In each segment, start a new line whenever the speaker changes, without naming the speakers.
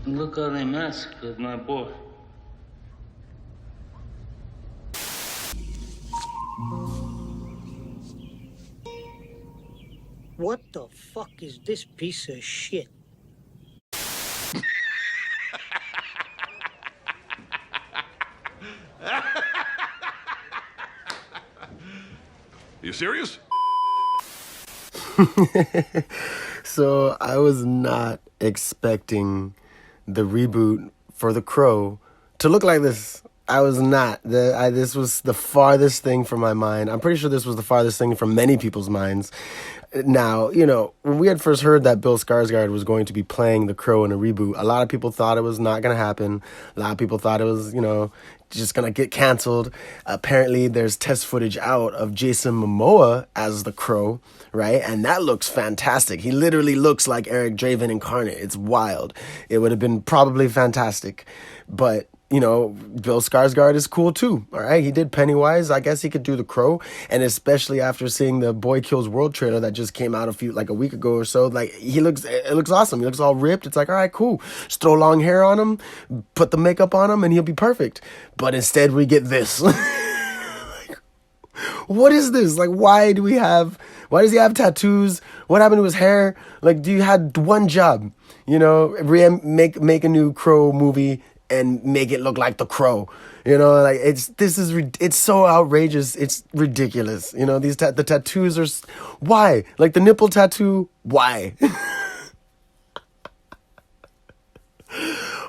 Look how they massacred my boy.
What the fuck is this piece of shit?
You serious?
So I was not expecting the reboot for The Crow to look like this. I was not. This was the farthest thing from my mind. I'm pretty sure this was the farthest thing from many people's minds. Now, when we had first heard that Bill Skarsgård was going to be playing the Crow in a reboot, a lot of people thought it was not going to happen. A lot of people thought it was, just going to get canceled. Apparently, there's test footage out of Jason Momoa as the Crow, right? And that looks fantastic. He literally looks like Eric Draven incarnate. It's wild. It would have been probably fantastic. But Bill Skarsgård is cool too. All right. He did Pennywise. I guess he could do the Crow. And especially after seeing the Boy Kills World trailer that just came out a week ago or so, it looks awesome. He looks all ripped. It's like, all right, cool. Just throw long hair on him, put the makeup on him, and he'll be perfect. But instead we get this. What is this? Why does he have tattoos? What happened to his hair? You had one job, make a new Crow movie and make it look like the Crow. It's so outrageous. It's ridiculous. The tattoos are, why? The nipple tattoo, why?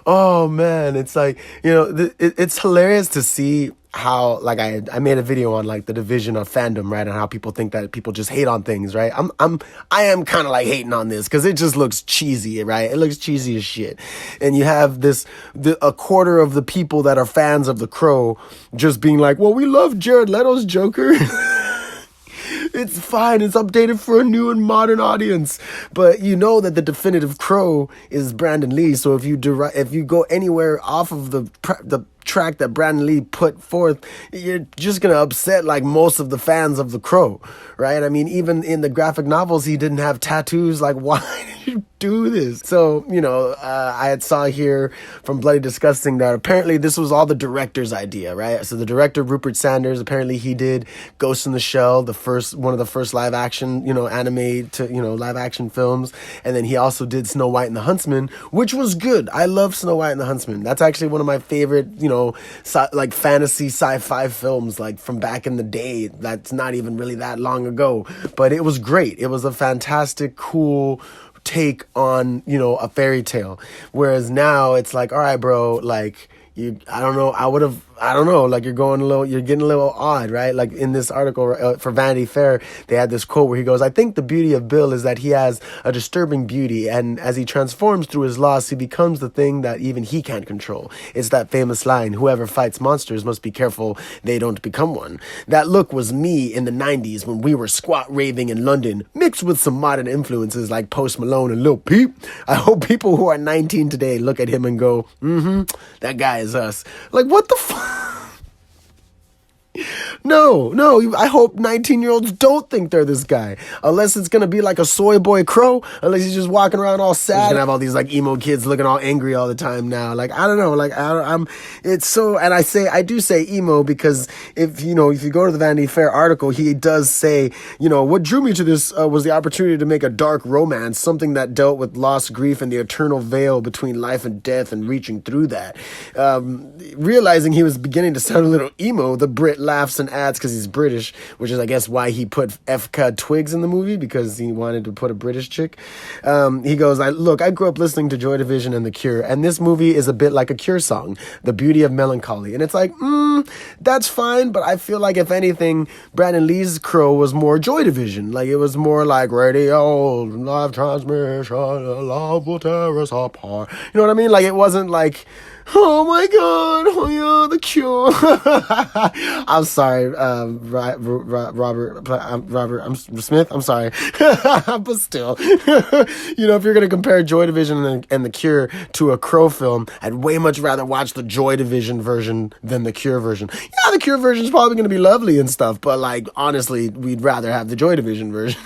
Oh man, it's it's hilarious to see how I made a video on the division of fandom, right, and how people think that people just hate on things, right? I am kind of hating on this because it just looks cheesy, right? It looks cheesy as shit, and you have a quarter of the people that are fans of The Crow just being like, well, we love Jared Leto's Joker. It's fine. It's updated for a new and modern audience. But that the definitive Crow is Brandon Lee. So if you go anywhere off of the track that Brandon Lee put forth, you're just going to upset most of the fans of The Crow, right? I mean, even in the graphic novels, he didn't have tattoos. Why did you do this? So, I had saw here from Bloody Disgusting that apparently this was all the director's idea, right? So the director, Rupert Sanders, apparently he did Ghost in the Shell, one of the first live action, anime to, live action films. And then he also did Snow White and the Huntsman, which was good. I love Snow White and the Huntsman. That's actually one of my favorite, fantasy sci-fi films, from back in the day. That's not even really that long ago, but it was great. It was a fantastic, cool take on, a fairy tale. Whereas now it's all right, bro, I don't know, you're getting a little odd, right? In this article for Vanity Fair, they had this quote where he goes, I think the beauty of Bill is that he has a disturbing beauty, and as he transforms through his loss, he becomes the thing that even he can't control. It's that famous line, whoever fights monsters must be careful they don't become one. That look was me in the 90s when we were squat raving in London, mixed with some modern influences like Post Malone and Lil Peep. I hope people who are 19 today look at him and go, that guy is us. What the fuck? No, I hope 19-year-olds don't think they're this guy. Unless it's going to be a soy boy Crow. Unless he's just walking around all sad. He's going to have all these emo kids looking all angry all the time now. I don't know. It's so, and I do say emo because if you go to the Vanity Fair article, he does say, what drew me to this was the opportunity to make a dark romance, something that dealt with loss, grief, and the eternal veil between life and death and reaching through that. Realizing he was beginning to sound a little emo, the Brit laughs and adds, because he's British, which is, I guess, why he put F.K. Twigs in the movie, because he wanted to put a British chick. He goes, I grew up listening to Joy Division and The Cure, and this movie is a bit like a Cure song, The Beauty of Melancholy. And it's that's fine, but I feel like, if anything, Brandon Lee's Crow was more Joy Division. It was more like radio, live transmission, love will tear us apart. You know what I mean? It wasn't oh my God, oh yeah, The Cure. I'm sorry, Robert Smith. I'm sorry, but still, if you're gonna compare Joy Division and The Cure to a Crow film, I'd way much rather watch the Joy Division version than the Cure version. Yeah, the Cure version is probably gonna be lovely and stuff, but honestly, we'd rather have the Joy Division version.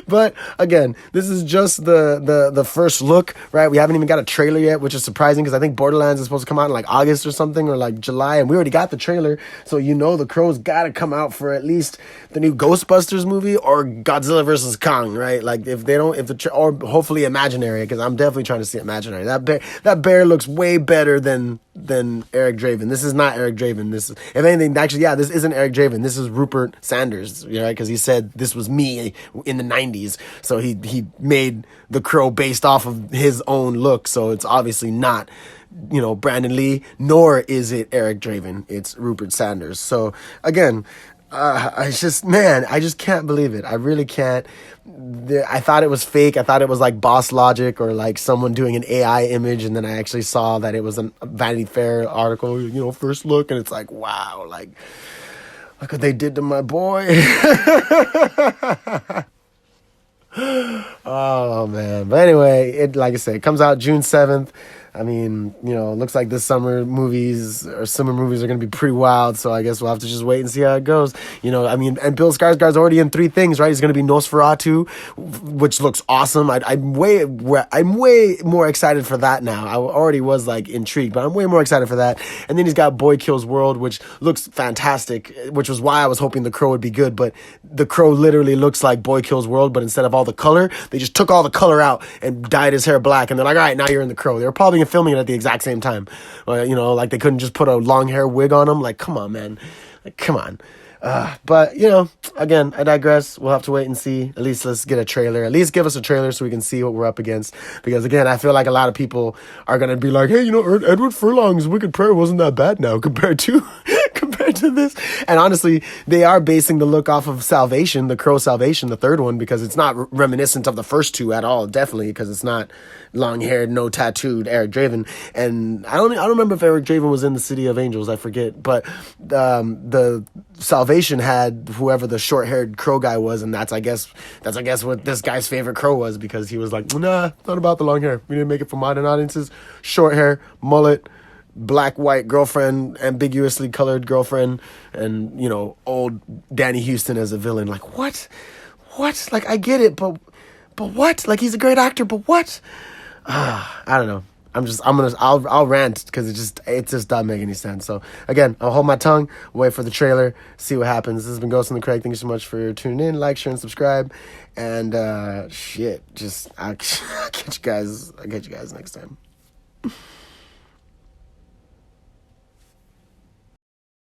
But again, this is just the first look, right? We haven't even got a trailer yet, which is surprising because I think Borderlands is supposed to come out in like August or something, or like July, and we already got the trailer. So the Crow's got to come out for at least the new Ghostbusters movie or Godzilla versus Kong, right? Like or hopefully Imaginary, because I'm definitely trying to see Imaginary. That bear looks way better than Eric Draven. This is not Eric Draven. This is, if anything, actually, yeah, this isn't Eric Draven. This is Rupert Sanders, right? Because he said this was me in the 90s. So he made the Crow based off of his own look. So it's obviously not, Brandon Lee, nor is it Eric Draven. It's Rupert Sanders. So again, I just can't believe it. I really can't. I thought it was fake. I thought it was like Boss Logic or like someone doing an AI image, and then I actually saw that it was a Vanity Fair article, first look, and it's like, wow, like, look what they did to my boy. Oh, man. But anyway, like I said, it comes out June 7th. I mean, it looks like this summer movies are going to be pretty wild, so I guess we'll have to just wait and see how it goes. And Bill Skarsgård's already in 3 things, right? He's going to be Nosferatu, which looks awesome. I'm way more excited for that now. I already was like intrigued, but I'm way more excited for that. And then he's got Boy Kills World, which looks fantastic, which was why I was hoping The Crow would be good, but The Crow literally looks like Boy Kills World, but instead of all the color, they just took all the color out and dyed his hair black, and they're like, all right, now you're in The Crow. They were probably filming it at the exact same time. Like they couldn't just put a long hair wig on him. Like, come on, man. Like, come on. But, again, I digress. We'll have to wait and see. At least let's get a trailer. At least give us a trailer so we can see what we're up against. Because, again, I feel like a lot of people are going to be like, hey, Edward Furlong's Wicked Prayer wasn't that bad now compared to this. And honestly, they are basing the look off of Salvation, The Crow Salvation, the third one, because it's not reminiscent of the first 2 at all, definitely, because it's not long-haired, no tattooed Eric Draven. And I don't remember if Eric Draven was in the City of Angels, I forget, but the Salvation had whoever the short-haired crow guy was, and that's I guess what this guy's favorite crow was, because he was like, nah, not about the long hair. We didn't make it for modern audiences. Short hair, mullet, black-white girlfriend, ambiguously colored girlfriend, and, old Danny Houston as a villain. Like, what? Like, I get it, but what? Like, he's a great actor, but what? I don't know. I'll rant because it just doesn't make any sense. So again, I'll hold my tongue, wait for the trailer, see what happens. This has been Ghost in the Craig. Thank you so much for tuning in. Like, share, and subscribe. And I'll catch you guys next time.